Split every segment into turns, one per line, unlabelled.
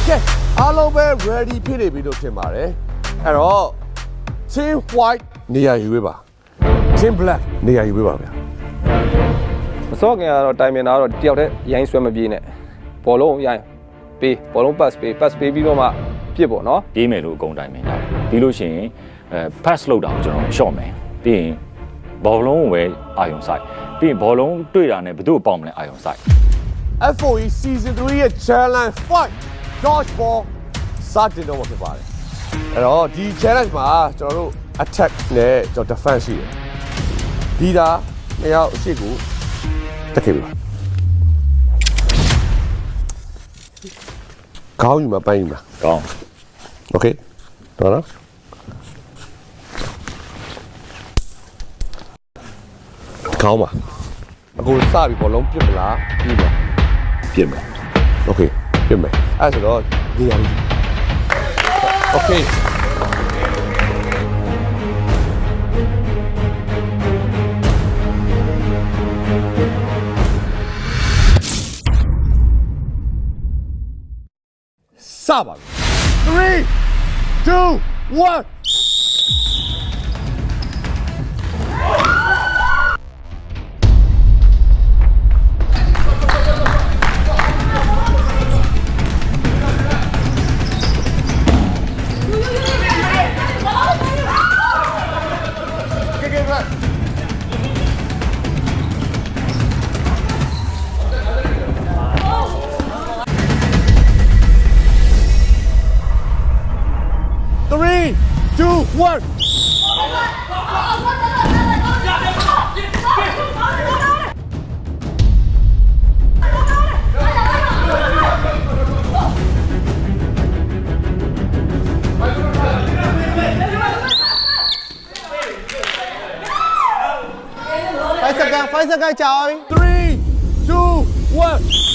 ကဲအားလုံးပဲ ready ဖြစ်နေပြီလို့ထင်ပါတယ်အဲ့တော့ team white နေရာယူပေးပါ team black နေရာယူပေးပါဗျာ
မစောခင်ကတော့တိုင်ပင်တာကတော့တယောက်တည်းရိုင်းဆွဲမပြေးနဲ့ဘောလုံးရိုင်းပေးဘောလုံး pass ပေးပြီးတော့မှပြစ်ပေါ့နော်
ပြေးမယ်လို့အကုန်တိုင်ပင်တာပြီးလို့ရှိရင်pass လုပ်တာကိုကျွန်တော်ရှော့မယ်ပြီးရင်ဘောလုံးကိုပဲအာယုံဆိုင်ပြီးရင်ဘောလုံးတွေ့တာနဲ့ဘယ်သူ့ကိုပေါက်မလဲအာယုံဆိုင်
FOE season 3ရဲ့ challenge fight dodge ball စတင်တော့မှာဖြစ်ပါတယ်အဲ့တော့ဒီ challenge မှာကျွန်တော်တို့ attack နဲ့ကျွန်တော် defense ရှိတယ်ဒီဒါနှစ်ယောက်အရှိကိုတက်ခဲ့ပြီပါခေါင်းယူမှာပိုင်းယူမှာ
ကောင်း
okay တော့နော်ခေါင်းပါအခုစပြီဘောလုံးပြစ်မလားပြီးပါ
ပြစ်မယ်
okay ပြစ်မယ်အဲ့ဆိုတော့နေရာလေး okay Saba. 3, 2, 1. Three, two, one.
5 seconds ကြာပြီ
3, 2, 1.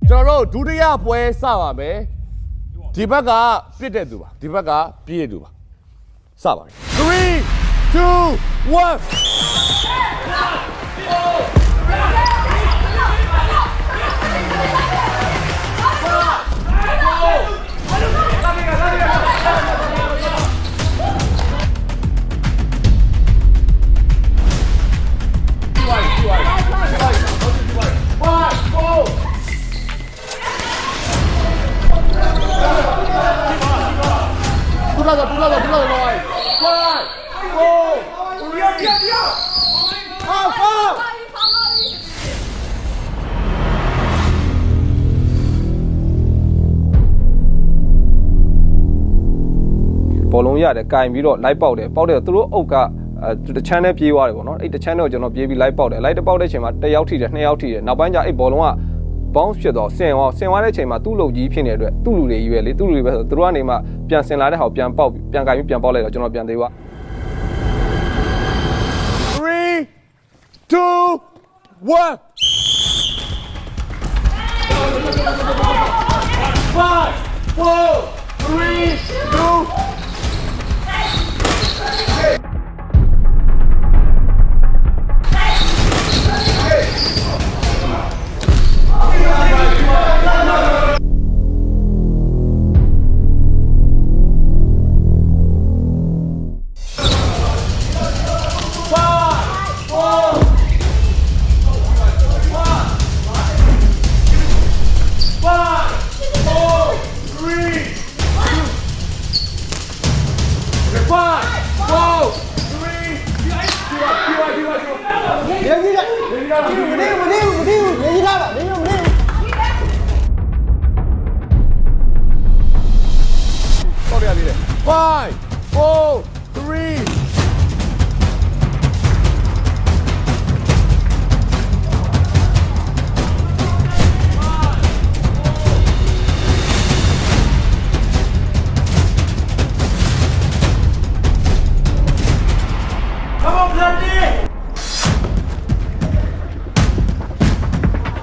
ကျွန်တော်တို့ဒုတိယပွဲစပါမယ်ဒီဘက်ကပြစ်တဲ့သူပါဒီဘက်ကပြေးတဲ့သူပါစပါမယ်3 2 1တူလာတော့5 4 3
ဘောလုံးရတယ်ကင်ပြီးတော့လိုက်ပေါက်တယ်သူတို့အုပ်ကတချမ်းနဲ့ပြေးသွားတယ်ပေါ့နော်အဲ့တချမ်းတော့ကျွန်တော်ပြေးပြီးလိုက်ပေါက်တယ်လိုက်ပေါက်တဲ့အချိန်မှာ1ယောက်ထိတယ်2ယောက်ထိတယ်နောက်ပိုင်းကျအဲ့ဘောလုံးက bounce ဖြစ်တော့ဆင်သွားတဲ့အချိန်မှာသူ့လုံကြီးဖြစ်နေတဲ့အတွက်သူ့လူတွေကြီးပဲလေသူ့လူတွေပဲဆိုသူတို့ကနေမှပြန်ဆင်လာတဲ့ဟာကိုပြန်ပေါက်ပြန်ကင်ပြီးပြန်ပေါက်လိုက်တော့ကျွန်တော်ပြန်သေးပါ
3 2 1 5 4 3 2 5, 4, 3.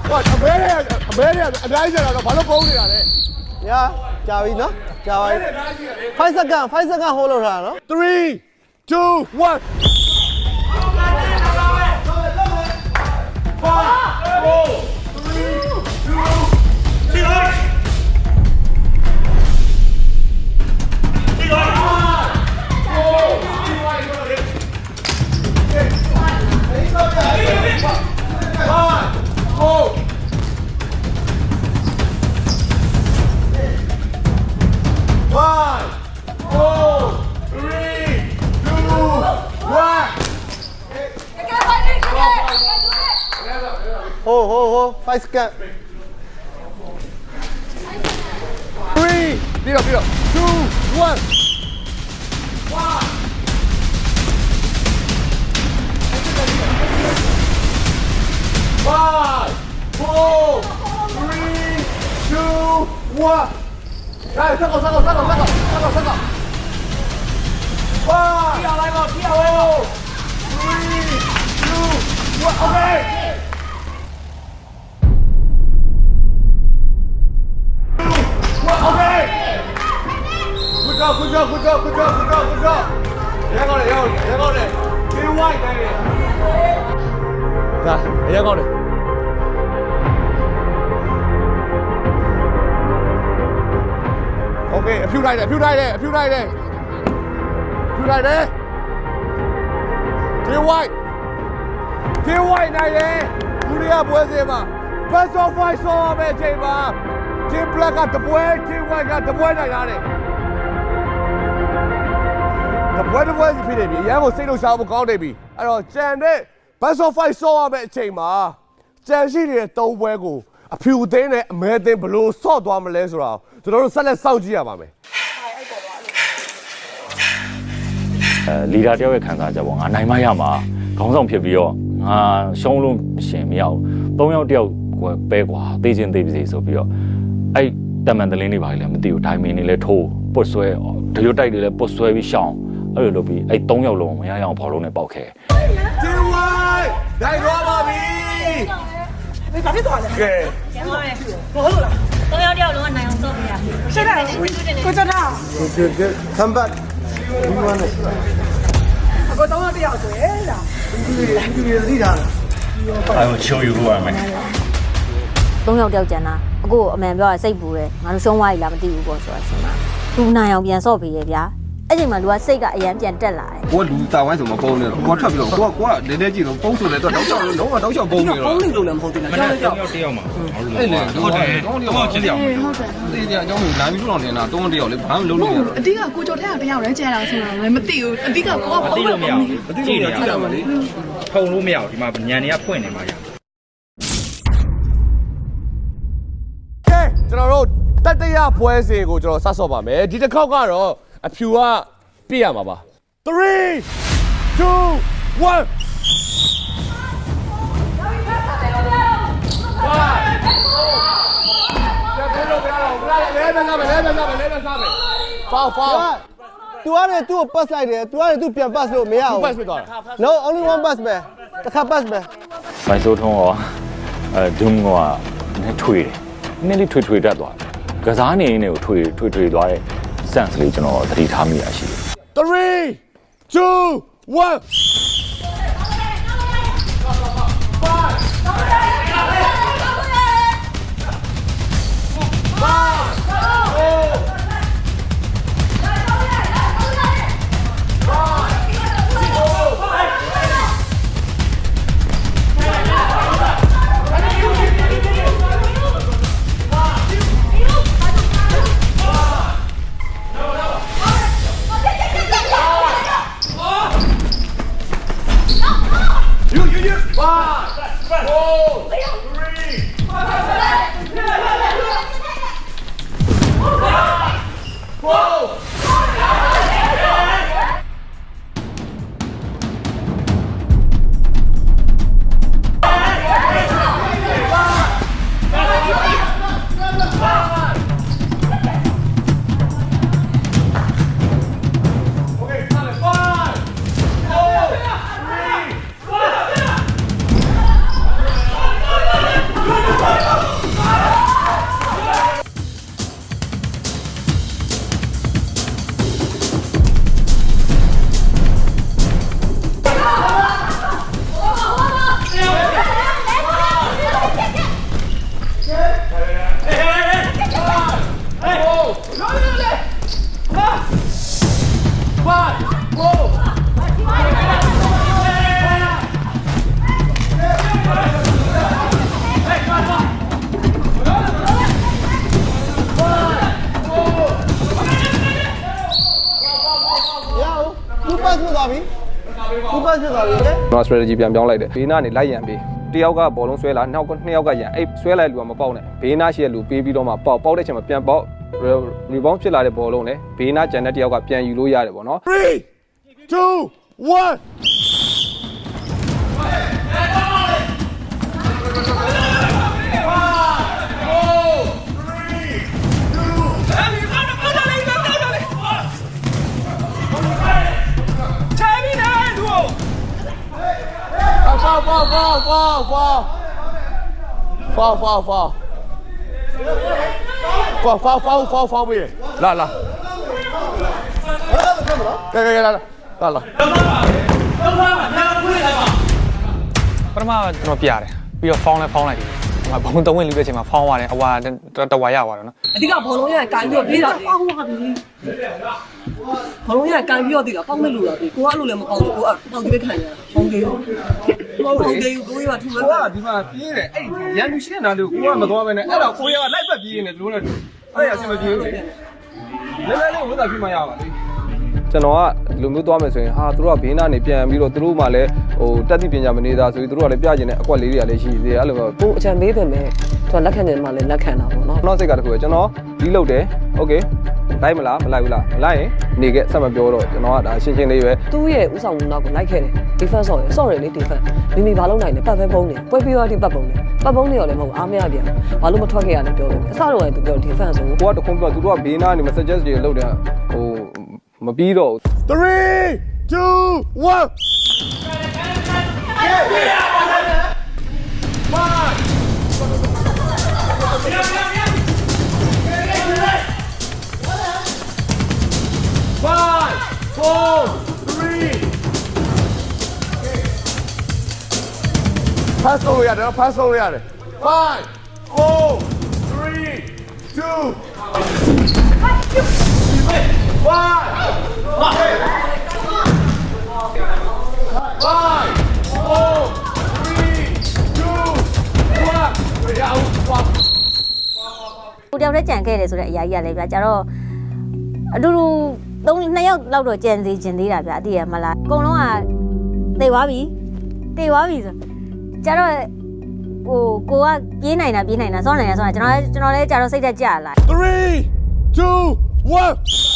What? America,ဘာလို့ပုံနေတာလဲ
။ညာကြာပြီနော်။ကြာပါပြီ။ 5 second ဟိုးလို့ထားတာနော်
3, 2, 1.
။ဟို5 second
3, ပြီးတော့ 2, 1. Five, 4, 3, 2, 1. 来，三个。5, 3, 2, 1. OK. OK. Good job. ရကောင်းတယ် Get white တိုင်းလေဒါရကောင်းတယ် OK အဖြူလိုက်တယ် Get white နိုင်တယ်လူတွေကပွဲစဉ်မှာ Best of 5 ဆောရမယ့်အချိန်မှာ Team Black ကတပွဲ Team White ကတပွဲနိုင်ရတယ်တပွဲစီဖြစ်နေပြီအရင်ကစိတ်လို့ရှားဖို့ကောင်းနေပြီအဲ့တော့ကြံတဲ့ Best of 5 ဆောရမယ့်အချိန်မှာကြံရှိနေတဲ့၃ပွဲကိုအဖြူသိန်းနဲ့အမဲသိန်းဘလို့ဆော့သွားမလဲဆိုတာကျွန်တော်တို့ဆက်လက်စောင့်ကြည့်ရပါမယ်
လီဒါတယောက်ရဲ့ခံစားချက်ပေါ့ငါနိုင်မရမှာခေါင်းဆောင်ဖြစ်ပြီးတော့ငါရှုံးလို့ရှင်မရဘူး၃ယောက်တယောက်ပဲကွာသေချင်းသေပါစေဆိုပြီးတော့အဲ့တမန်တလင်းတွေပါလေမသိဘူးဒိုင်မင်တွေလည်းထိုးပုတ်ဆွဲဒရွတ်တိုက်တွေလည်းပုတ်ဆွဲပြီးရှောင်းအဲ့လိုလုပ်ပြီးအဲ့၃ယောက်လုံးမရရအောင်ဘောလုံးနဲ့ပေါက်ခဲ
Team White ဒိုင်ရောပါပြီဘာဖြစ်သွားလဲကဲ
ကျန်ပါမယ်ဘာလို့လဲတော့ရောက်တယောက်လုံးကနိုင်အောင်စောပေးရရှင်းတယ်ကိုကျတာ
Good. Come back. We want it.
ကိုတော့တယောက်ဆိုရဲလား
You lead on.
I will show you who I am.
၃ယောက်တယောက်ကျန်တာအခုအမှန်ပြောရစိတ်ပူတယ်ငါတို့ရှုံးသွားပြီလားမသိဘူးပေါ့ဆိုတာရှင်မသူနိုင်အောင်ပြန်ဆော့ပေးရဗျာအဲ့ချိန်မှာလူကစိတ်ကအရန်ပြန်တက်လာတယ်
ကိုကလူတာဝိုင်းဆိုမပုံနေတော့ကိုကထွက်ပြီးတော့ကိုကနည်းနည်းကြည့်တော့ပုံဆိုလဲတော့တောက်ချောက်လုံးဝတောက်ချောက်ပုံနေတော့ပုံနေလို့လည်းမဟုတ်သေးဘူးကြောက်ကြောက်တယောက်မှာအဲ့လေဟုတ်တယ်တောင်းတယောက်ချင်းတယောက်သိကြအကြောင်းကိုနိုင်ပြီးတော့နေတာတောင်းတယောက်လေဘာမှမလုပ်လို့မရတော့
အတိကကိုကျော်ထက်ကတယောက်တည်းကျန်တာဆိုတော့လည်းမသိဘူးအတိကကိုကပုံလို့
မသိလို့ကြည့်ရမှာလေ
ထုံလို့မရဘူးဒီမှာညံနေကဖွင့်နေမှာရ
ကဲကျွန်တော်တို့တတရပွဲစဉ်ကိုကျွန်တော်စဆော့ပါမယ်ဒီတစ်ခေါက်ကတော့အဖြူကပြည့်ရမှာပါ3 2 1 Foul
तू ရတယ် तू ကို pass လိုက်တယ် तू ရတယ် तू ပြန် pass လို့မရဘူး
pass ဖြစ်သွားတာ
No only one pass ပဲတစ်ခါ pass ပဲ
ဖိုင်ဆိုးထုံးရောဒုံကနဲ့ထွေတယ်နည်းနည်းလေးထွေတတ်သွားတယ်ကစားနေနေကိုထွေသွားတဲ့ sense လေးကျွန်တော်သတိထားမိရရှိတယ်
3 2 1 5 4 3
ဘူးပတ်ဖြစ်သွားပြီဘူးပတ်ဖြစ်သွားပြီလေ
ကျွန်တော် strategy ပြန်ပြောင်းလိုက်တယ်ဘေးနားနေလိုက်ရန်ပေးတယောက်ကဘောလုံးဆွဲလာနှစ်ယောက်ကရန်အဲ့ဆွဲလိုက်လူကမပေါက်နဲ့ဘေးနားရှိတဲ့လူပေးပြီးတော့မှပေါက်တဲ့ချိန်မှာပြန်ပေါက် rebound ဖြစ်လာတဲ့ဘောလုံးလေဘေးနားကျန်တဲ့တယောက်ကပြန်ယူလို့ရတယ်ပေါ့နော်
3 2 1 Fall ပြီလာကဲလာ
ပထမကျွန်တော်ပြရတယ်ပြီးတော့ဖောင်းလိုက်တယ်ဘုံသုံးဝင်လူတဲ့အချိန်မှာဖောင်းသွားတယ်အဝါတဝါရသွားတယ်နော်
အဓိကဘောလုံးရကန်ပြီးတော့ပြေးတာလေပေါင်းသွားပြီဘောလုံးရကန်ပြီးတော့ဒီကပေါင်းမဲ့လူတာဒီကိုကအဲ့လိုလည်းမပေါင်းဘူးကိုကပေါင်းသေးခံရပေါင်းသေးဘူးပေါင်းသေးဘူးကိုကထူမဲ့
ကိုကဒီမှာပြေးတယ်အဲ့ရန်သူရှင်းတာလို့ကိုကမသွားဘဲနဲ့အဲ့တော့ကိုရကလိုက်ပတ်ပြေးနေတယ်လို့လည်းအဲ့ရအဆင်မပြေဘူးလေနည်းနည်းလေးဝန်တာပြမရပါလေ
ကျွန်တော်ကလူမျိုးသွားမယ်ဆိုရင်ဟာသူတို့ကဘေးနားနေပြန်ပြီးတော့သူတို့မှလည်းဟိုတက်တိပညာမနေတာဆိုပြီးသူတို့ကလည်းပြကျင်တဲ့အကွက်လေးတွေကလည်းရှိသေးတယ်အဲ့လိုမျိုး
ကိုအချမ်းမေးတယ်မဲ့သူကလက်ခံတယ်မှလည်းလက်ခံတာပေါ့နော်
နောက်စိတ်ကတခုပဲကျွန်တော်ဒီလုပ်တယ်โอเคလိုက်မလားမလိုက်ဘူးလားမလိုက်ရင်နေခဲ့ဆက်မပြောတော့ကျွန်တော်ကဒါရှင်းရှင်းလေးပဲ
သူ့ရဲ့ဥဆောင်မှုနောက်ကိုလိုက်ခဲ့တယ် defense ဆော့ရလေ defense မိဘာလုံးနိုင်တယ်ပတ်ပဲပုံးနေပွဲပြီးတော့ဒီပတ်ပုံးနေပတ်ပုံးနေရောလည်းမဟုတ်အားမရပြန်ဘာလို့မထွက်ခဲ့ရလဲပြောလို့အစတော့လည်းသူပြော defense ဆို
ကိုကတခုံးပြောသူတို့ကဘေးနားနေ messages တွေလုပ်တယ်ဟိုမပြီးတော့
3 2 1 Pass လို့ရတယ်နော် pass လို့ရတယ်5 4 3
ကိုတယောက်တည်းကြံခဲ့တယ်ဆိုတဲ့အရာကြီးကလည်းဗျာကျတော့အတူတူ2ယောက်လောက်တော့ကြံစီခြင်းသေးတာဗျာအတိရမလားအကုန်လုံးကတေသွားပြီဆိုကျတော့ကိုကပြေးနိုင်တာစောနိုင်တာကျွန်တော်လည်းကျတော့စိတ်သက်ကြလာ
3 2 1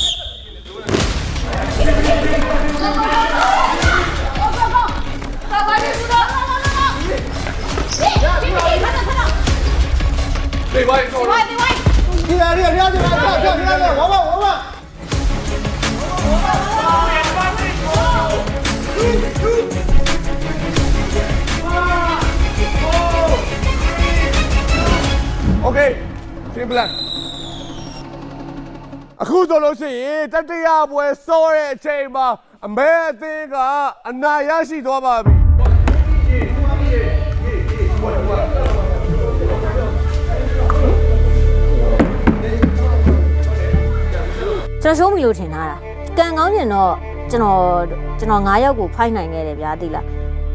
Okay, simple. အခုဆိုလို့ရှိရင်တတိယပွဲစောတဲ့အချိန်မှာအမဲအသင်းကအနာရရှိသွားပါပြီ
ကျွန်တော်ရှုံးပြီလို့ထင်ထားတာကံကောင်းရင်တော့ကျွန်တော်9ယောက်ကိုဖိုင်နိုင်ခဲ့တယ်ဗျာသိလား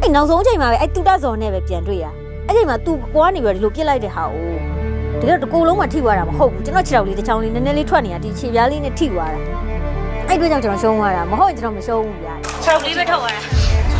အဲ့နောက်ဆုံးအချိန်မှာပဲအဲ့တူတဇော်နဲ့ပဲပြန်တွေ့ရအဲ့ချိန်မှာ तू ကိုကနေပြီးတော့ဒီလိုပြစ်လိုက်တဲ့ဟာကိုတကယ်တော့ကိုလုံးမှထိသွားတာမဟုတ်ဘူးကျွန်တော်ခြေထောက်လေးတစ်ချောင်းလေးနည်းနည်းလေးထွက်နေတာဒီခြေပြားလေးနဲ့ထိသွားတာအဲ့အတွက်ကြောင့်ကျွန်တော်ရှုံးသွားတာမဟုတ်ရင်ကျွန်တော်မရှုံးဘူးဗျာခြေထောက်လေးပဲထုတ်သွားတာ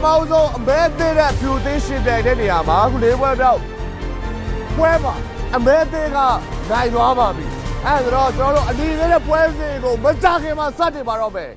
နောက်ဆုံးအမဲသေးတဲ့ view station တဲ့နေရာမှာအခု၄ပွဲမြောက်ပွဲမှာအမဲသေးကနိုင်သွားပါပြီ အဲ့ဒါတော့ကျွန်တော်တို့အဒီသေးတဲ့ပွဲစဉ်ကိုမကြခင်မှာစတင်ပါတော့မယ်